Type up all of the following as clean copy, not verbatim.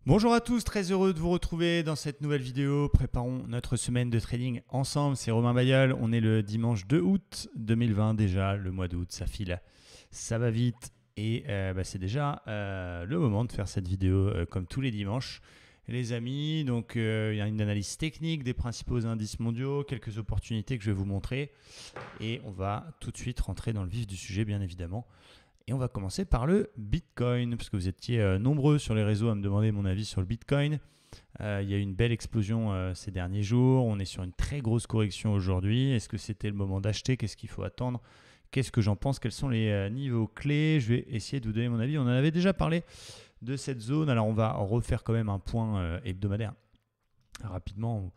Bonjour à tous, très heureux de vous retrouver dans cette nouvelle vidéo. Préparons notre semaine de trading ensemble. C'est Romain Bayeul. On est le dimanche 2 août 2020 déjà. Le mois d'août, ça file, ça va vite. Et c'est déjà le moment de faire cette vidéo comme tous les dimanches. Les amis, donc il y a une analyse technique des principaux indices mondiaux, quelques opportunités que je vais vous montrer. Et on va tout de suite rentrer dans le vif du sujet, bien évidemment. Et on va commencer par le Bitcoin, parce que vous étiez nombreux sur les réseaux à me demander mon avis sur le Bitcoin. Il y a eu une belle explosion ces derniers jours. On est sur une très grosse correction aujourd'hui. Est-ce que c'était le moment d'acheter? Qu'est-ce qu'il faut attendre? Qu'est-ce que j'en pense? Quels sont les niveaux clés? Je vais essayer de vous donner mon avis. On en avait déjà parlé de cette zone. Alors on va refaire quand même un point hebdomadaire. Rapidement,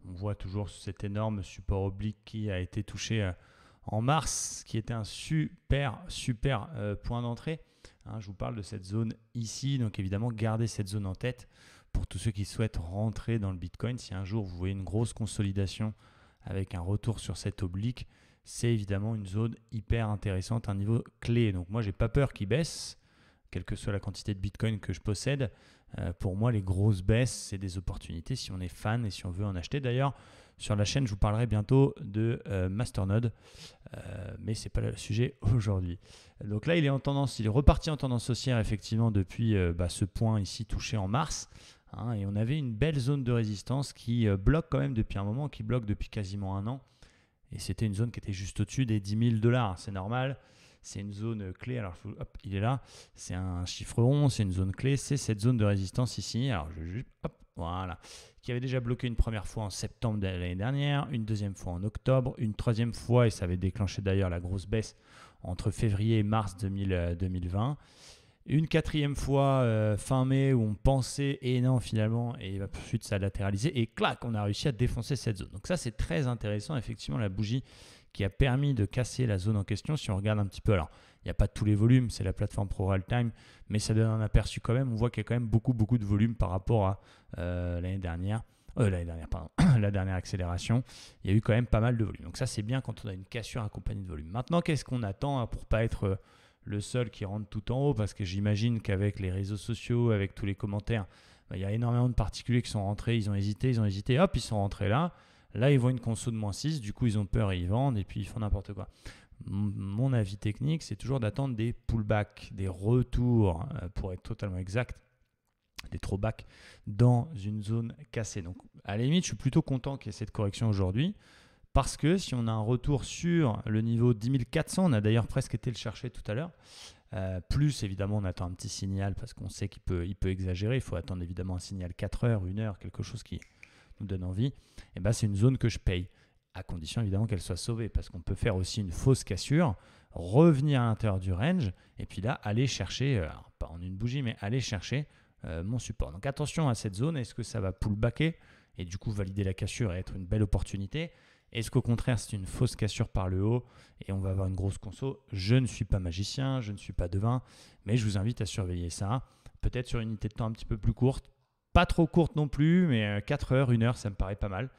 on voit toujours cet énorme support oblique qui a été touché en mars, qui était un super point d'entrée. Je vous parle de cette zone ici, donc évidemment gardez cette zone en tête pour tous ceux qui souhaitent rentrer dans le Bitcoin. Si un jour vous voyez une grosse consolidation avec un retour sur cette oblique, c'est évidemment une zone hyper intéressante, un niveau clé. Donc moi j'ai pas peur qu'il baisse, quelle que soit la quantité de Bitcoin que je possède. Pour moi les grosses baisses, c'est des opportunités si on est fan et si on veut en acheter. D'ailleurs, sur la chaîne, je vous parlerai bientôt de Masternode, mais ce n'est pas le sujet aujourd'hui. Donc là, il est en tendance, il est reparti en tendance haussière effectivement depuis ce point ici touché en mars. Et on avait une belle zone de résistance qui bloque quand même depuis un moment, qui bloque depuis quasiment un an. Et c'était une zone qui était juste au-dessus des 10 000 $. C'est normal. C'est une zone clé. Alors, hop, il est là. C'est un chiffre rond. C'est une zone clé. C'est cette zone de résistance ici. Alors, je vais juste, hop, voilà, qui avait déjà bloqué une première fois en septembre de l'année dernière, une deuxième fois en octobre, une troisième fois, et ça avait déclenché d'ailleurs la grosse baisse entre février et mars 2020. Une quatrième fois fin mai où on pensait, et non finalement, et ensuite ça a latéralisé, et clac, on a réussi à défoncer cette zone. Donc ça c'est très intéressant, effectivement la bougie qui a permis de casser la zone en question. Si on regarde un petit peu, alors il n'y a pas tous les volumes, c'est la plateforme Pro Real Time, mais ça donne un aperçu quand même. On voit qu'il y a quand même beaucoup de volume par rapport à l'année dernière. La dernière accélération, il y a eu quand même pas mal de volume. Donc ça c'est bien quand on a une cassure accompagnée de volume. Maintenant, qu'est-ce qu'on attend pour ne pas être le seul qui rentre tout en haut? Parce que j'imagine qu'avec les réseaux sociaux, avec tous les commentaires, il y a énormément de particuliers qui sont rentrés, ils ont hésité, hop, ils sont rentrés là. Là, ils voient une conso de -6, du coup, ils ont peur et ils vendent et puis ils font n'importe quoi. Mon avis technique, c'est toujours d'attendre des pullbacks, des retours, pour être totalement exact, des throwbacks dans une zone cassée. Donc, à la limite, je suis plutôt content qu'il y ait cette correction aujourd'hui parce que si on a un retour sur le niveau 10 400, on a d'ailleurs presque été le chercher tout à l'heure, plus évidemment, on attend un petit signal parce qu'on sait qu'il peut exagérer. Il faut attendre évidemment un signal 4 heures, 1 heure, quelque chose qui nous donne envie. Et c'est une zone que je paye, à condition évidemment qu'elle soit sauvée, parce qu'on peut faire aussi une fausse cassure, revenir à l'intérieur du range, et puis là, aller chercher, alors pas en une bougie, mais aller chercher mon support. Donc attention à cette zone, est-ce que ça va pullbacker et du coup valider la cassure et être une belle opportunité? Est-ce qu'au contraire, c'est une fausse cassure par le haut et on va avoir une grosse conso? Je ne suis pas magicien, je ne suis pas devin, mais je vous invite à surveiller ça. Peut-être sur une unité de temps un petit peu plus courte, pas trop courte non plus, mais 4 heures, 1 heure, ça me paraît pas mal.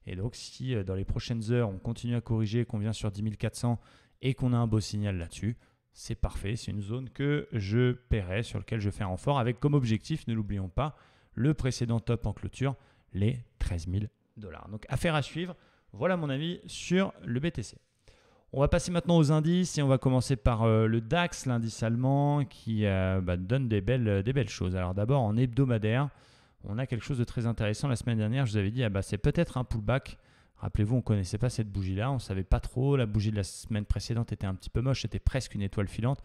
Et donc, si dans les prochaines heures, on continue à corriger, qu'on vient sur 10 400 et qu'on a un beau signal là-dessus, c'est parfait. C'est une zone que je paierai, sur laquelle je fais un renfort, avec comme objectif, ne l'oublions pas, le précédent top en clôture, les 13 000 $. Donc, affaire à suivre. Voilà mon avis sur le BTC. On va passer maintenant aux indices et on va commencer par le DAX, l'indice allemand, qui donne des belles choses. Alors d'abord, en hebdomadaire, on a quelque chose de très intéressant. La semaine dernière, je vous avais dit, c'est peut-être un pullback. Rappelez-vous, on ne connaissait pas cette bougie-là, on ne savait pas trop. La bougie de la semaine précédente était un petit peu moche, c'était presque une étoile filante.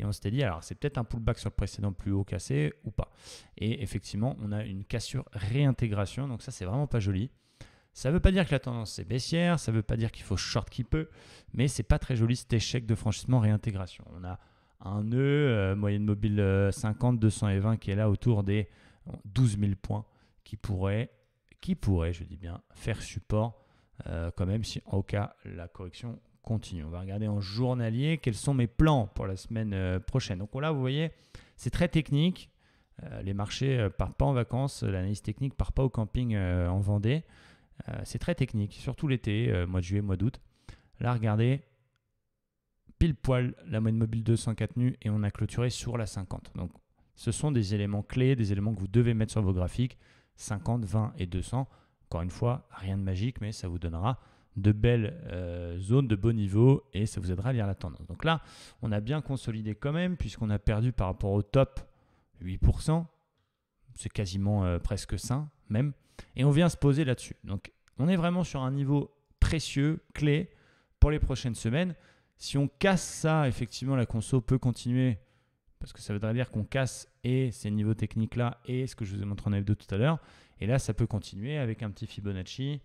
Et on s'était dit, alors c'est peut-être un pullback sur le précédent plus haut cassé ou pas. Et effectivement, on a une cassure réintégration, donc ça, c'est vraiment pas joli. Ça ne veut pas dire que la tendance est baissière, ça ne veut pas dire qu'il faut short qui peut, mais ce n'est pas très joli cet échec de franchissement réintégration. On a un nœud, moyenne mobile 50, 220 qui est là autour des 12 000 points qui pourrait, je dis bien, faire support quand même si en cas la correction continue. On va regarder en journalier quels sont mes plans pour la semaine prochaine. Donc là, vous voyez, c'est très technique. Les marchés ne partent pas en vacances, l'analyse technique ne part pas au camping en Vendée. C'est très technique, surtout l'été, mois de juillet, mois d'août. Là, regardez, pile poil la moyenne mobile 204 nus et on a clôturé sur la 50. Donc Ce sont des éléments clés, des éléments que vous devez mettre sur vos graphiques, 50, 20 et 200. Encore une fois, rien de magique, mais ça vous donnera de belles zones de beau niveau et ça vous aidera à lire la tendance. Donc là, on a bien consolidé quand même puisqu'on a perdu par rapport au top 8%. C'est quasiment presque sain même. Et on vient se poser là-dessus. Donc, on est vraiment sur un niveau précieux, clé pour les prochaines semaines. Si on casse ça, effectivement, la conso peut continuer parce que ça voudrait dire qu'on casse et ces niveaux techniques-là et ce que je vous ai montré en F2 tout à l'heure. Et là, ça peut continuer avec un petit Fibonacci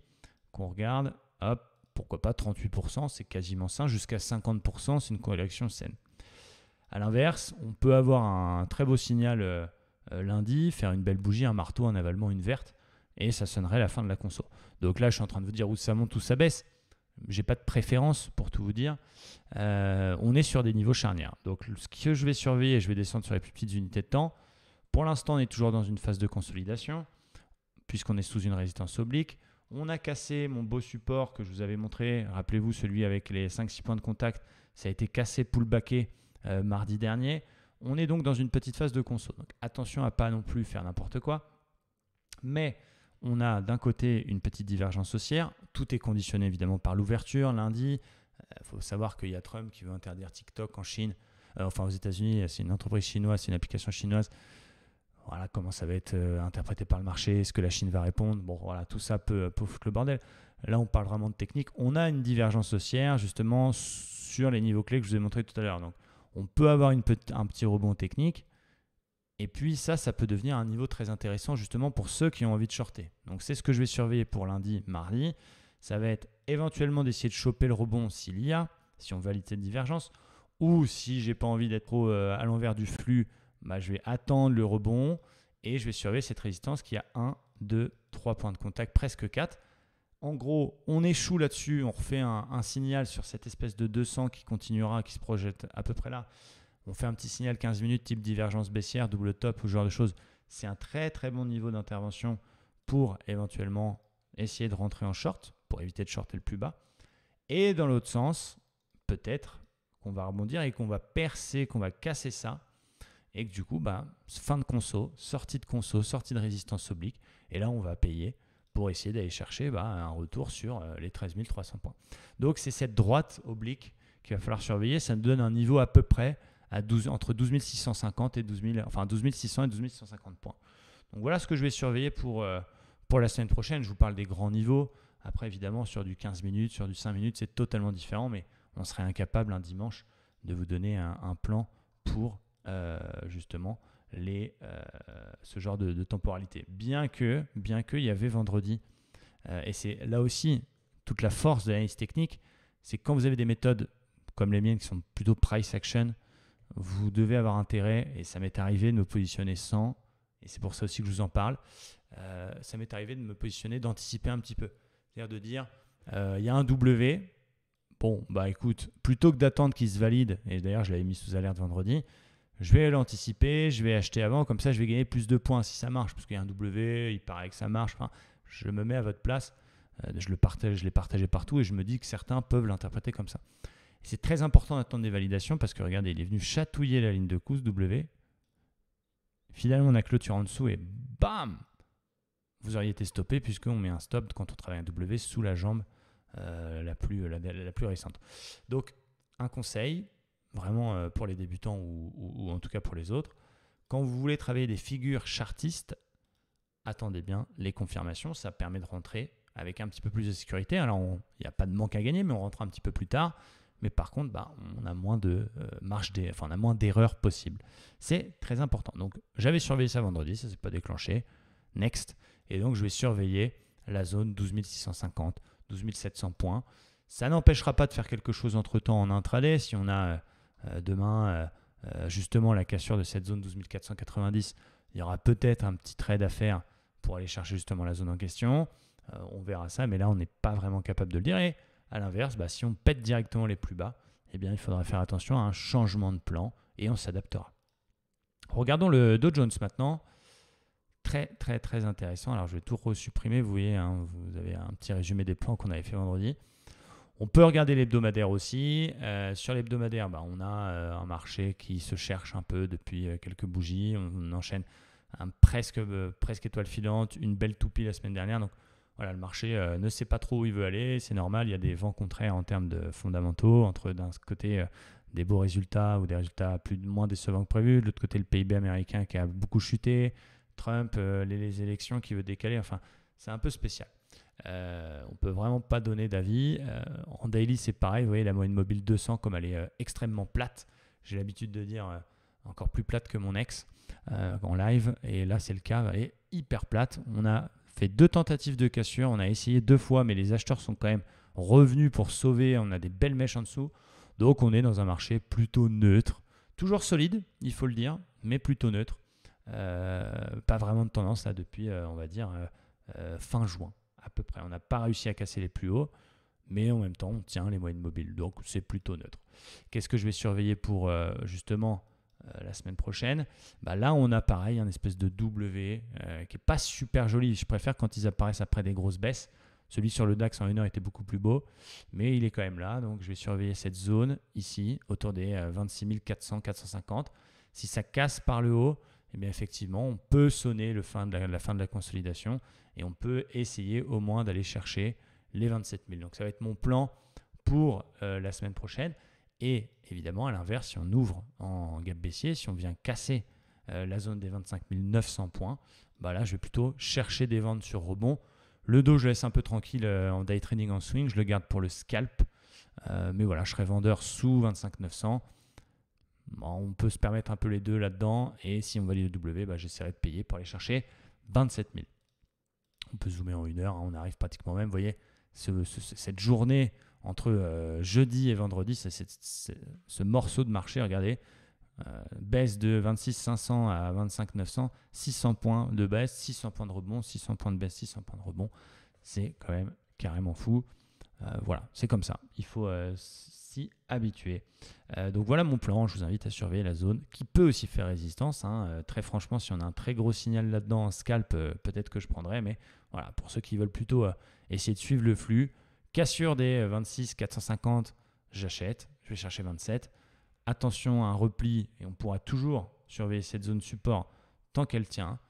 qu'on regarde. Hop, pourquoi pas 38%, c'est quasiment sain. Jusqu'à 50%, c'est une corrélation saine. À l'inverse, on peut avoir un très beau signal lundi, faire une belle bougie, un marteau, un avalement, une verte, et ça sonnerait la fin de la conso. Donc là, je suis en train de vous dire où ça monte, où ça baisse. J'ai pas de préférence pour tout vous dire. On est sur des niveaux charnières. Donc ce que je vais surveiller, je vais descendre sur les plus petites unités de temps. Pour l'instant, on est toujours dans une phase de consolidation, puisqu'on est sous une résistance oblique. On a cassé mon beau support que je vous avais montré. Rappelez-vous, celui avec les 5-6 points de contact. Ça a été cassé, pullbacké mardi dernier. On est donc dans une petite phase de conso. Donc attention à ne pas non plus faire n'importe quoi. Mais on a d'un côté une petite divergence haussière. Tout est conditionné évidemment par l'ouverture lundi. Il faut savoir qu'il y a Trump qui veut interdire TikTok en Chine. Enfin aux États-Unis, c'est une entreprise chinoise, c'est une application chinoise. Voilà comment ça va être interprété par le marché, est-ce que la Chine va répondre. Bon, voilà, tout ça peut foutre le bordel. Là, on parle vraiment de technique. On a une divergence haussière justement sur les niveaux clés que je vous ai montré tout à l'heure. Donc, on peut avoir un petit rebond technique. Et puis ça peut devenir un niveau très intéressant justement pour ceux qui ont envie de shorter. Donc, c'est ce que je vais surveiller pour lundi, mardi. Ça va être éventuellement d'essayer de choper le rebond s'il y a, si on valide cette divergence. Ou si je n'ai pas envie d'être trop à l'envers du flux, je vais attendre le rebond et je vais surveiller cette résistance qui a 1, 2, 3 points de contact, presque 4. En gros, on échoue là-dessus, on refait un signal sur cette espèce de 200 qui continuera, qui se projette à peu près là. On fait un petit signal 15 minutes type divergence baissière, double top ou ce genre de choses. C'est un très très bon niveau d'intervention pour éventuellement essayer de rentrer en short, pour éviter de shorter le plus bas. Et dans l'autre sens, peut-être qu'on va rebondir et qu'on va percer, qu'on va casser ça. Et que du coup, fin de conso, sortie de résistance oblique. Et là, on va payer pour essayer d'aller chercher un retour sur les 13 300 points. Donc, c'est cette droite oblique qu'il va falloir surveiller. Ça nous donne un niveau à peu près entre 12 650 et 12 600 et 12 150 points. Donc, voilà ce que je vais surveiller pour la semaine prochaine. Je vous parle des grands niveaux. Après, évidemment, sur du 15 minutes, sur du 5 minutes, c'est totalement différent. Mais on serait incapable un dimanche de vous donner un plan pour justement ce genre de temporalité. Bien que il y avait vendredi, et c'est là aussi toute la force de l'analyse technique, c'est quand vous avez des méthodes comme les miennes qui sont plutôt price action, vous devez avoir intérêt, et ça m'est arrivé de me positionner sans, et c'est pour ça aussi que je vous en parle, ça m'est arrivé de me positionner, d'anticiper un petit peu. C'est-à-dire de dire, il y a un W, bon, écoute, plutôt que d'attendre qu'il se valide, et d'ailleurs je l'avais mis sous alerte vendredi, je vais l'anticiper, je vais acheter avant, comme ça je vais gagner plus de points si ça marche, parce qu'il y a un W, il paraît que ça marche. Enfin, je me mets à votre place, je l'ai partagé partout et je me dis que certains peuvent l'interpréter comme ça. Et c'est très important d'attendre des validations parce que regardez, il est venu chatouiller la ligne de pouce W. Finalement, on a clôture en dessous et bam, vous auriez été stoppé puisqu'on met un stop quand on travaille un W sous la jambe la plus récente. Donc, un conseil, vraiment pour les débutants ou en tout cas pour les autres, quand vous voulez travailler des figures chartistes, attendez bien les confirmations, ça permet de rentrer avec un petit peu plus de sécurité. Alors, il n'y a pas de manque à gagner, mais on rentre un petit peu plus tard. Mais par contre, on a moins de on a moins d'erreurs possibles. C'est très important. Donc, j'avais surveillé ça vendredi, ça ne s'est pas déclenché. Next. Et donc, je vais surveiller la zone 12 650, 12 700 points. Ça n'empêchera pas de faire quelque chose entre-temps en intraday. Si on a demain, justement, la cassure de cette zone 12 490, il y aura peut-être un petit trade à faire pour aller chercher justement la zone en question. On verra ça, mais là, on n'est pas vraiment capable de le dire. Et à l'inverse, si on pète directement les plus bas, eh bien, il faudra faire attention à un changement de plan et on s'adaptera. Regardons le Dow Jones maintenant. Très, très, très intéressant. Alors, je vais tout resupprimer. Vous voyez, vous avez un petit résumé des plans qu'on avait fait vendredi. On peut regarder l'hebdomadaire aussi. Sur l'hebdomadaire, on a un marché qui se cherche un peu depuis quelques bougies. On enchaîne presque étoile filante, une belle toupie la semaine dernière. Donc voilà, le marché ne sait pas trop où il veut aller. C'est normal, il y a des vents contraires en termes de fondamentaux. Entre d'un côté des beaux résultats ou des résultats moins décevants que prévu. De l'autre côté, le PIB américain qui a beaucoup chuté. Trump, les élections qui veut décaler. Enfin, c'est un peu spécial. On peut vraiment pas donner d'avis. En daily, c'est pareil. Vous voyez, la moyenne mobile 200, comme elle est extrêmement plate. J'ai l'habitude de dire encore plus plate que mon ex en live. Et là, c'est le cas. Elle est hyper plate. On a fait 2 tentatives de cassure. On a essayé 2 fois, mais les acheteurs sont quand même revenus pour sauver. On a des belles mèches en dessous. Donc, on est dans un marché plutôt neutre. Toujours solide, il faut le dire, mais plutôt neutre. Pas vraiment de tendance là depuis, on va dire, fin juin à peu près. On n'a pas réussi à casser les plus hauts, mais en même temps, on tient les moyennes mobiles. Donc, c'est plutôt neutre. Qu'est-ce que je vais surveiller pour justement la semaine prochaine? Là, on a pareil, un espèce de W qui n'est pas super joli. Je préfère quand ils apparaissent après des grosses baisses. Celui sur le DAX en 1 heure était beaucoup plus beau, mais il est quand même là. Donc, je vais surveiller cette zone ici, autour des 26 400, 450. Si ça casse par le haut, eh bien effectivement, on peut sonner la fin de la consolidation et on peut essayer au moins d'aller chercher les 27 000. Donc, ça va être mon plan pour la semaine prochaine. Et évidemment, à l'inverse, si on ouvre en gap baissier, si on vient casser la zone des 25 900 points, là, je vais plutôt chercher des ventes sur rebond. Le dos, je laisse un peu tranquille en day trading en swing. Je le garde pour le scalp. Mais voilà, je serai vendeur sous 25 900. On peut se permettre un peu les deux là-dedans. Et si on valide le W, j'essaierai de payer pour aller chercher 27 000. On peut zoomer en 1 heure. On arrive pratiquement même. Vous voyez, cette journée entre jeudi et vendredi, c'est ce morceau de marché, regardez. Baisse de 26 500 à 25 900, 600 points de baisse, 600 points de rebond, 600 points de baisse, 600 points de rebond. C'est quand même carrément fou. Voilà, c'est comme ça. Il faut s'y habituer. Donc voilà mon plan. Je vous invite à surveiller la zone qui peut aussi faire résistance. Très franchement, si on a un très gros signal là-dedans en scalp, peut-être que je prendrai. Mais voilà, pour ceux qui veulent plutôt essayer de suivre le flux, cassure des 26 450, j'achète. Je vais chercher 27. Attention à un repli et on pourra toujours surveiller cette zone support tant qu'elle tient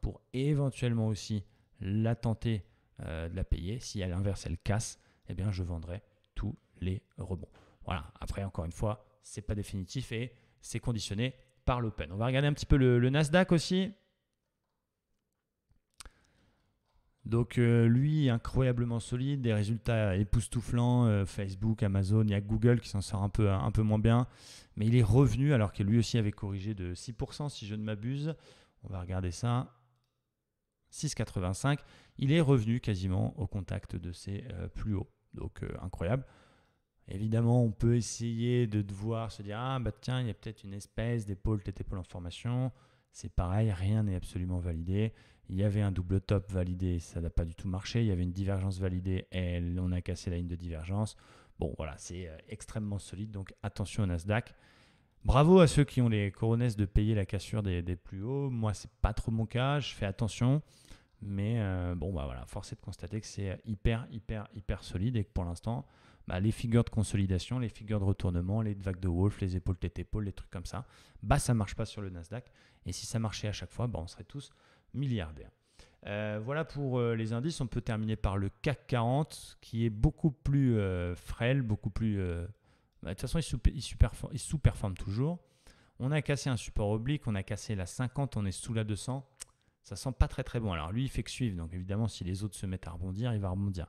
pour éventuellement aussi la tenter de la payer. Si à l'inverse elle casse, eh bien je vendrai tous les rebonds. Voilà, après encore une fois, ce n'est pas définitif et c'est conditionné par l'open. On va regarder un petit peu le Nasdaq aussi. Donc lui, incroyablement solide, des résultats époustouflants, Facebook, Amazon, il y a Google qui s'en sort un peu moins bien, mais il est revenu alors que lui aussi avait corrigé de 6% si je ne m'abuse. On va regarder ça. 6,85. Il est revenu quasiment au contact de ses plus hauts. Donc incroyable. Évidemment, on peut essayer de devoir se dire tiens, il y a peut-être une espèce d'épaule tête épaule en formation. C'est pareil, rien n'est absolument validé. Il y avait un double top validé, ça n'a pas du tout marché. Il y avait une divergence validée et on a cassé la ligne de divergence. Bon, voilà, c'est extrêmement solide. Donc, attention au Nasdaq. Bravo à ceux qui ont les coronesses de payer la cassure des plus hauts. Moi, ce n'est pas trop mon cas. Je fais attention. Mais voilà, force est de constater que c'est hyper solide et que pour l'instant, les figures de consolidation, les figures de retournement, les vagues de Wolf, les épaules tête épaule, les trucs comme ça, ça ne marche pas sur le Nasdaq. Et si ça marchait à chaque fois, on serait tous milliardaires. Voilà pour les indices. On peut terminer par le CAC 40 qui est beaucoup plus frêle, beaucoup plus... de toute façon, il sous-performe toujours. On a cassé un support oblique, on a cassé la 50, on est sous la 200. Ça sent pas très bon. Alors lui, il fait que suivre. Donc évidemment, si les autres se mettent à rebondir, il va rebondir.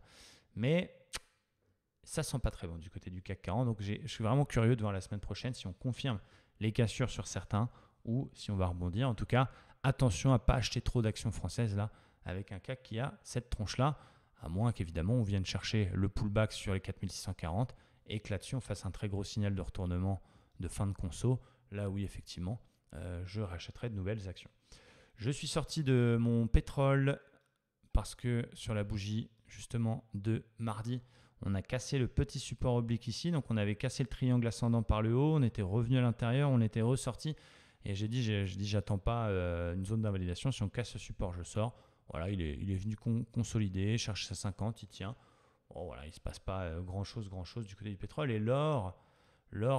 Mais ça sent pas très bon du côté du CAC 40. Donc je suis vraiment curieux de voir la semaine prochaine si on confirme les cassures sur certains ou si on va rebondir. En tout cas, attention à ne pas acheter trop d'actions françaises là avec un CAC qui a cette tronche-là, à moins qu'évidemment on vienne chercher le pullback sur les 4640 et que là-dessus on fasse un très gros signal de retournement de fin de conso. Là oui, effectivement, je rachèterai de nouvelles actions. Je suis sorti de mon pétrole parce que sur la bougie justement de mardi, on a cassé le petit support oblique ici. Donc on avait cassé le triangle ascendant par le haut, on était revenu à l'intérieur, on était ressorti. Et j'ai dit j'attends pas une zone d'invalidation. Si on casse ce support, je sors. Voilà, il est venu consolider, cherche sa 50, il tient. Bon, voilà, il ne se passe pas grand-chose du côté du pétrole. Et l'or,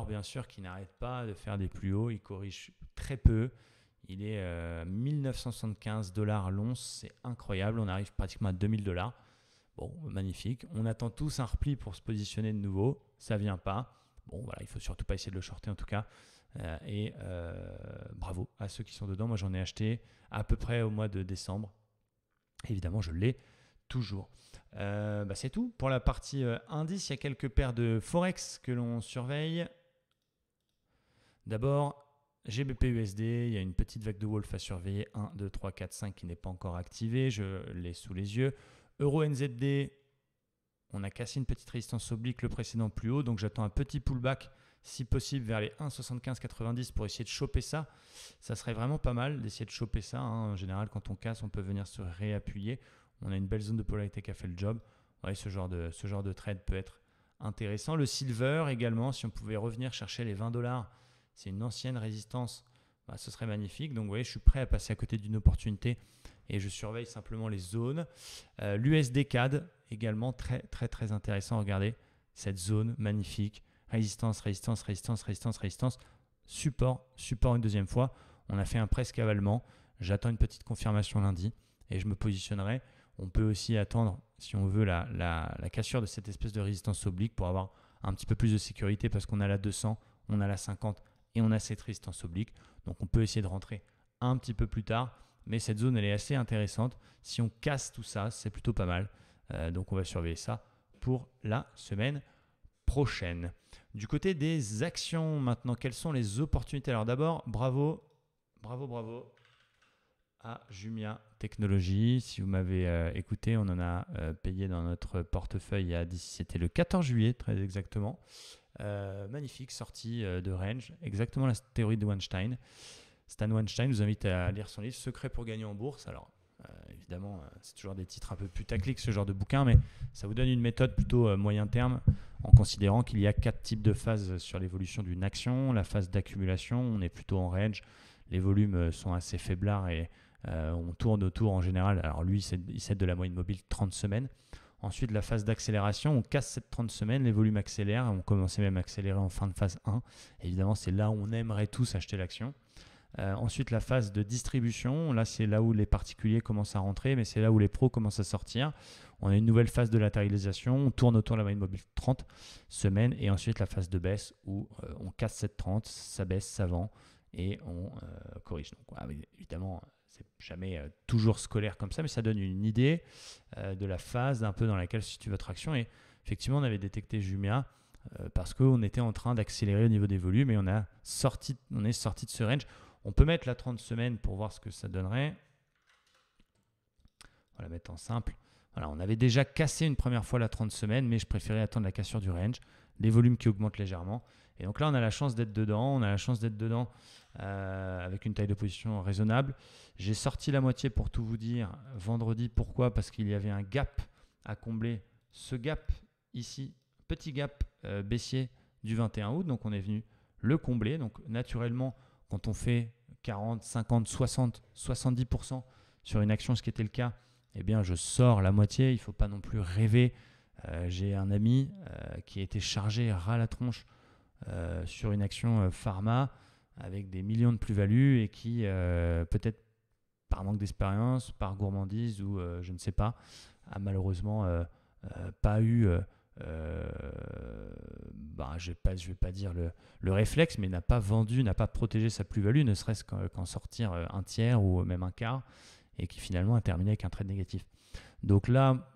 bien sûr, qui n'arrête pas de faire des plus hauts, il corrige très peu. Il est 1975 $ l'once, c'est incroyable. On arrive pratiquement à 2000 $. Bon, magnifique. On attend tous un repli pour se positionner de nouveau. Ça ne vient pas. Bon, voilà, il ne faut surtout pas essayer de le shorter en tout cas. Bravo à ceux qui sont dedans. Moi, j'en ai acheté à peu près au mois de décembre. Évidemment, je l'ai toujours. C'est tout. Pour la partie indice, il y a quelques paires de Forex que l'on surveille. D'abord, GBP-USD, il y a une petite vague de Wolf à surveiller. 1, 2, 3, 4, 5 qui n'est pas encore activée. Je l'ai sous les yeux. Euro-NZD, on a cassé une petite résistance oblique le précédent plus haut. Donc, j'attends un petit pullback, si possible, vers les 1,7590 pour essayer de choper ça. Ça serait vraiment pas mal d'essayer de choper ça. En général, quand on casse, on peut venir se réappuyer. On a une belle zone de polarité qui a fait le job. Ouais, ce genre de trade peut être intéressant. Le silver également, si on pouvait revenir chercher les 20 $, c'est une ancienne résistance, ce serait magnifique. Donc, vous voyez, je suis prêt à passer à côté d'une opportunité et je surveille simplement les zones. L'USD CAD également très, très, très intéressant. Regardez cette zone magnifique. Résistance, résistance, résistance, résistance, résistance. Support, support une deuxième fois. On a fait un presque avalement. J'attends une petite confirmation lundi et je me positionnerai. On peut aussi attendre, si on veut, la cassure de cette espèce de résistance oblique pour avoir un petit peu plus de sécurité parce qu'on a la 200, on a la 50 et on a cette résistance oblique. Donc, on peut essayer de rentrer un petit peu plus tard. Mais cette zone, elle est assez intéressante. Si on casse tout ça, c'est plutôt pas mal. Donc, on va surveiller ça pour la semaine prochaine. Du côté des actions, maintenant, quelles sont les opportunités? Alors d'abord, bravo à Jumia Technologies. Si vous m'avez écouté, on en a payé dans notre portefeuille c'était le 14 juillet, très exactement. Magnifique sortie de range, exactement la théorie de Weinstein. Stan Weinstein nous invite à lire son livre Secret pour gagner en bourse. Alors, évidemment, c'est toujours des titres un peu putaclic ce genre de bouquin, mais ça vous donne une méthode plutôt moyen terme en considérant qu'il y a 4 types de phases sur l'évolution d'une action. La phase d'accumulation, on est plutôt en range, les volumes sont assez faiblards et on tourne autour en général. Alors lui, il cède de la moyenne mobile 30 semaines. Ensuite, la phase d'accélération, on casse cette 30 semaines, les volumes accélèrent, on commençait même à accélérer en fin de phase 1. Évidemment, c'est là où on aimerait tous acheter l'action. Ensuite, la phase de distribution, là c'est là où les particuliers commencent à rentrer, mais c'est là où les pros commencent à sortir. On a une nouvelle phase de latéralisation, on tourne autour de la moyenne mobile 30 semaines, et ensuite la phase de baisse où on casse cette 30, ça baisse, ça vend, et on corrige. Donc, évidemment, c'est jamais toujours scolaire comme ça, mais ça donne une idée de la phase un peu dans laquelle se situe votre action. Et effectivement, on avait détecté Jumia parce qu'on était en train d'accélérer au niveau des volumes et on est sorti de ce range. On peut mettre la 30 semaines pour voir ce que ça donnerait. On va la mettre en simple. Voilà, on avait déjà cassé une première fois la 30 semaines, mais je préférais attendre la cassure du range, les volumes qui augmentent légèrement. Et donc là, on a la chance d'être dedans. On a la chance d'être dedans avec une taille de position raisonnable. J'ai sorti la moitié pour tout vous dire vendredi. Pourquoi? Parce qu'il y avait un gap à combler. Ce gap ici, petit gap baissier du 21 août. Donc, on est venu le combler. Donc, naturellement, quand on fait 40, 50, 60, 70% sur une action, ce qui était le cas, eh bien, je sors la moitié. Il ne faut pas non plus rêver. J'ai un ami qui a été chargé ras la tronche sur une action pharma avec des millions de plus-values et qui, peut-être par manque d'expérience, par gourmandise ou je ne sais pas, a malheureusement pas eu, je vais pas dire le réflexe, mais n'a pas vendu, n'a pas protégé sa plus-value, ne serait-ce qu'en sortir un tiers ou même un quart, et qui finalement a terminé avec un trade négatif. Donc là,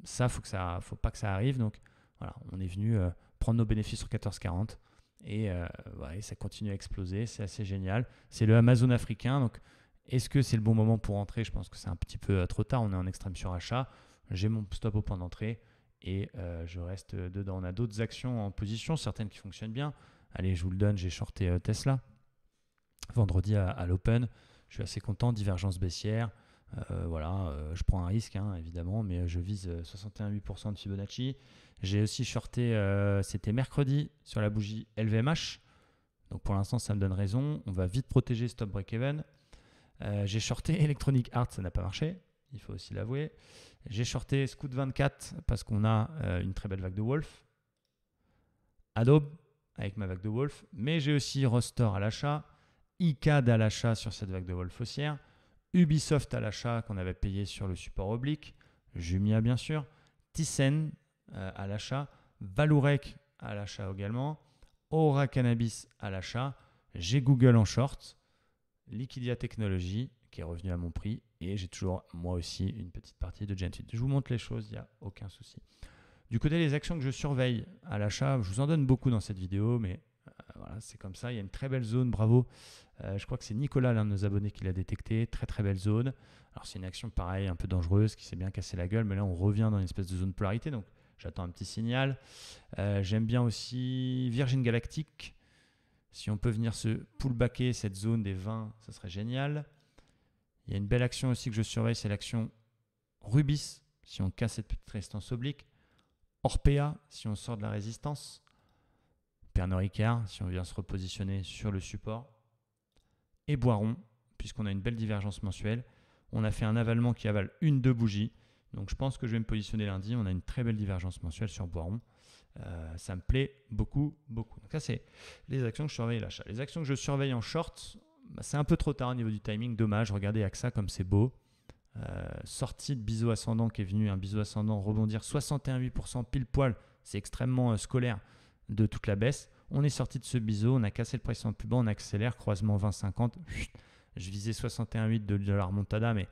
ça, faut pas que ça arrive. Donc voilà, on est venu prendre nos bénéfices sur 14,40 et ça continue à exploser. C'est assez génial. C'est le Amazon africain. Donc, est-ce que c'est le bon moment pour entrer? Je pense que c'est un petit peu trop tard. On est en extrême surachat. J'ai mon stop au point d'entrée et je reste dedans. On a d'autres actions en position, certaines qui fonctionnent bien. Allez, je vous le donne. J'ai shorté Tesla vendredi à l'open. Je suis assez content. Divergence baissière. Je prends un risque évidemment, mais je vise 61,8% de Fibonacci. J'ai aussi shorté, c'était mercredi, sur la bougie LVMH. Donc pour l'instant, ça me donne raison. On va vite protéger stop break-even. J'ai shorté Electronic Arts, ça n'a pas marché. il faut aussi l'avouer. J'ai shorté Scoot 24 parce qu'on a une très belle vague de Wolf. Adobe avec ma vague de Wolf, mais j'ai aussi Rostor à l'achat, ICAD à l'achat sur cette vague de Wolf haussière, Ubisoft à l'achat qu'on avait payé sur le support oblique, Jumia bien sûr, Thyssen à l'achat, Vallourec à l'achat également, Aura Cannabis à l'achat, j'ai Google en short, Liquidia Technologies qui est revenu à mon prix et j'ai toujours moi aussi une petite partie de Genfit. Je vous montre les choses, il n'y a aucun souci. Du côté des actions que je surveille à l'achat, je vous en donne beaucoup dans cette vidéo, mais voilà, c'est comme ça. Il y a une très belle zone, bravo. Je crois que c'est Nicolas, l'un de nos abonnés, qui l'a détecté. Très très belle zone. Alors c'est une action pareil, un peu dangereuse, qui s'est bien cassé la gueule, mais là on revient dans une espèce de zone de polarité, donc j'attends un petit signal. J'aime bien aussi Virgin Galactic. Si on peut venir se pullbacker cette zone des 20, ça serait génial. Il y a une belle action aussi que je surveille, c'est l'action Rubis, si on casse cette petite résistance oblique. Orpea, si on sort de la résistance. Pernod Ricard, si on vient se repositionner sur le support. Et Boiron, puisqu'on a une belle divergence mensuelle. On a fait un avalement qui avale 1-2 bougies. Donc je pense que je vais me positionner lundi. On a une très belle divergence mensuelle sur Boiron. Ça me plaît beaucoup, beaucoup. Donc ça, c'est les actions que je surveille à l'achat. Les actions que je surveille en short, c'est un peu trop tard au niveau du timing. Dommage, regardez AXA comme c'est beau. Sortie de biseau ascendant qui est venu, un biseau ascendant rebondir 61,8% pile poil, c'est extrêmement scolaire de toute la baisse. On est sorti de ce biseau, on a cassé le précédent plus bas, on accélère, croisement 20-50. Je visais 61,8 de la remontada, mais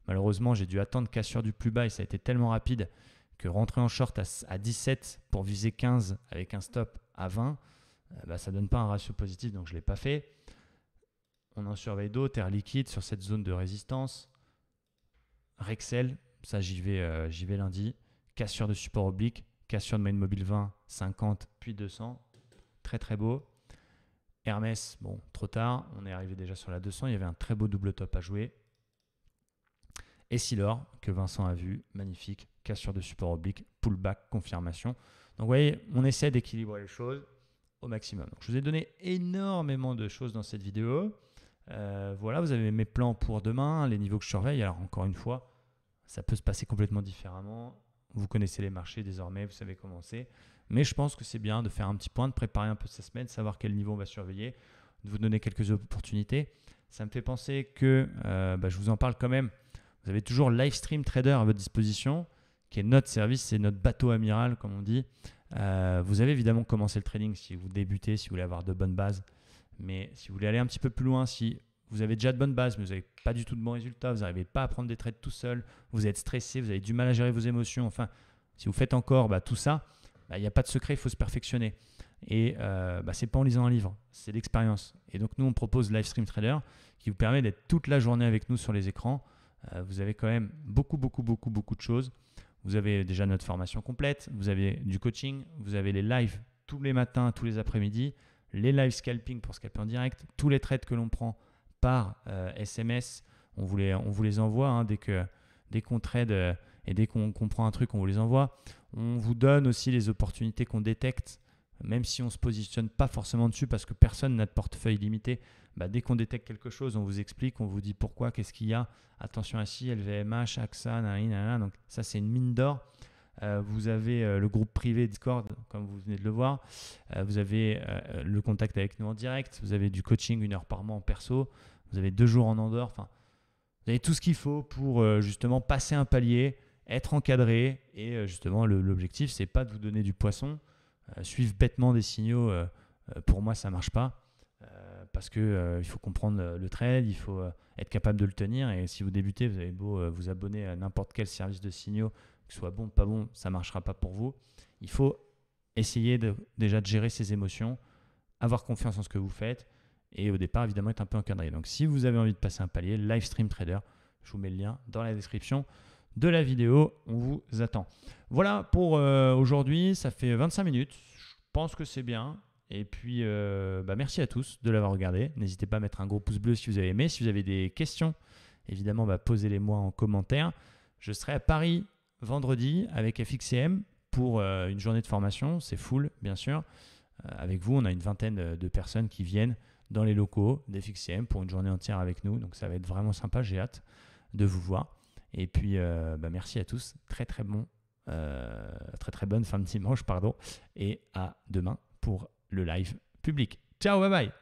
malheureusement j'ai dû attendre cassure du plus bas et ça a été tellement rapide que rentrer en short à 17 pour viser 15 avec un stop à 20, ça ne donne pas un ratio positif, donc je ne l'ai pas fait. On en surveille d'autres, Air Liquide sur cette zone de résistance. Rexel, ça j'y vais lundi. Cassure de support oblique, cassure de moyenne mobile 20, 50, puis 200. Très très beau. Hermès, bon, trop tard. On est arrivé déjà sur la 200. Il y avait un très beau double top à jouer. Et Silor, que Vincent a vu, magnifique. Cassure de support oblique, pullback, confirmation. Donc vous voyez, on essaie d'équilibrer les choses au maximum. Donc, je vous ai donné énormément de choses dans cette vidéo. Voilà, vous avez mes plans pour demain, les niveaux que je surveille. Alors encore une fois, ça peut se passer complètement différemment. Vous connaissez les marchés désormais, vous savez comment c'est. Mais je pense que c'est bien de faire un petit point, de préparer un peu sa semaine, de savoir quel niveau on va surveiller, de vous donner quelques opportunités. Ça me fait penser que, je vous en parle quand même, vous avez toujours Livestream Trader à votre disposition, qui est notre service, c'est notre bateau amiral, comme on dit. Vous avez évidemment commencé le trading si vous débutez, si vous voulez avoir de bonnes bases. Mais si vous voulez aller un petit peu plus loin, si vous avez déjà de bonnes bases, mais vous n'avez pas du tout de bons résultats, vous n'arrivez pas à prendre des trades tout seul, vous êtes stressé, vous avez du mal à gérer vos émotions, enfin, si vous faites encore tout ça, il n'y a pas de secret, il faut se perfectionner. Et c'est pas en lisant un livre, c'est l'expérience. Et donc nous, on propose Livestream Trader qui vous permet d'être toute la journée avec nous sur les écrans. Vous avez quand même beaucoup de choses. Vous avez déjà notre formation complète, vous avez du coaching, vous avez les lives tous les matins, tous les après-midi, les live scalping pour scalper en direct, tous les trades que l'on prend par SMS, on vous les envoie dès qu'on trade et dès qu'on prend un truc, on vous les envoie. On vous donne aussi les opportunités qu'on détecte, même si on ne se positionne pas forcément dessus parce que personne n'a de portefeuille limité. Dès qu'on détecte quelque chose, on vous explique, on vous dit pourquoi, qu'est-ce qu'il y a. Attention à ci, LVMH, AXA, nanana. Donc ça, c'est une mine d'or. Vous avez le groupe privé Discord, comme vous venez de le voir. Vous avez le contact avec nous en direct. Vous avez du coaching 1 heure par mois en perso. Vous avez 2 jours en Andorre. Enfin, vous avez tout ce qu'il faut pour justement passer un palier, être encadré. Et justement, l'objectif, c'est pas de vous donner du poisson. Suivre bêtement des signaux, pour moi, ça ne marche pas. Parce qu'il faut comprendre le trade, il faut être capable de le tenir. Et si vous débutez, vous avez beau vous abonner à n'importe quel service de signaux, que ce soit bon ou pas bon, ça ne marchera pas pour vous. Il faut essayer déjà de gérer ses émotions, avoir confiance en ce que vous faites et au départ, évidemment, être un peu encadré. Donc, si vous avez envie de passer un palier, Livestream Trader, je vous mets le lien dans la description de la vidéo. On vous attend. Voilà pour aujourd'hui. Ça fait 25 minutes. Je pense que c'est bien. Et puis, merci à tous de l'avoir regardé. N'hésitez pas à mettre un gros pouce bleu si vous avez aimé. Si vous avez des questions, évidemment, posez-les-moi en commentaire. Je serai à Paris vendredi avec FXCM pour une journée de formation. C'est full, bien sûr. Avec vous, on a une vingtaine de personnes qui viennent dans les locaux d'FXCM pour une journée entière avec nous. Donc, ça va être vraiment sympa. J'ai hâte de vous voir. Et puis, merci à tous. Très bonne fin de dimanche, pardon. Et à demain pour le live public. Ciao, bye bye.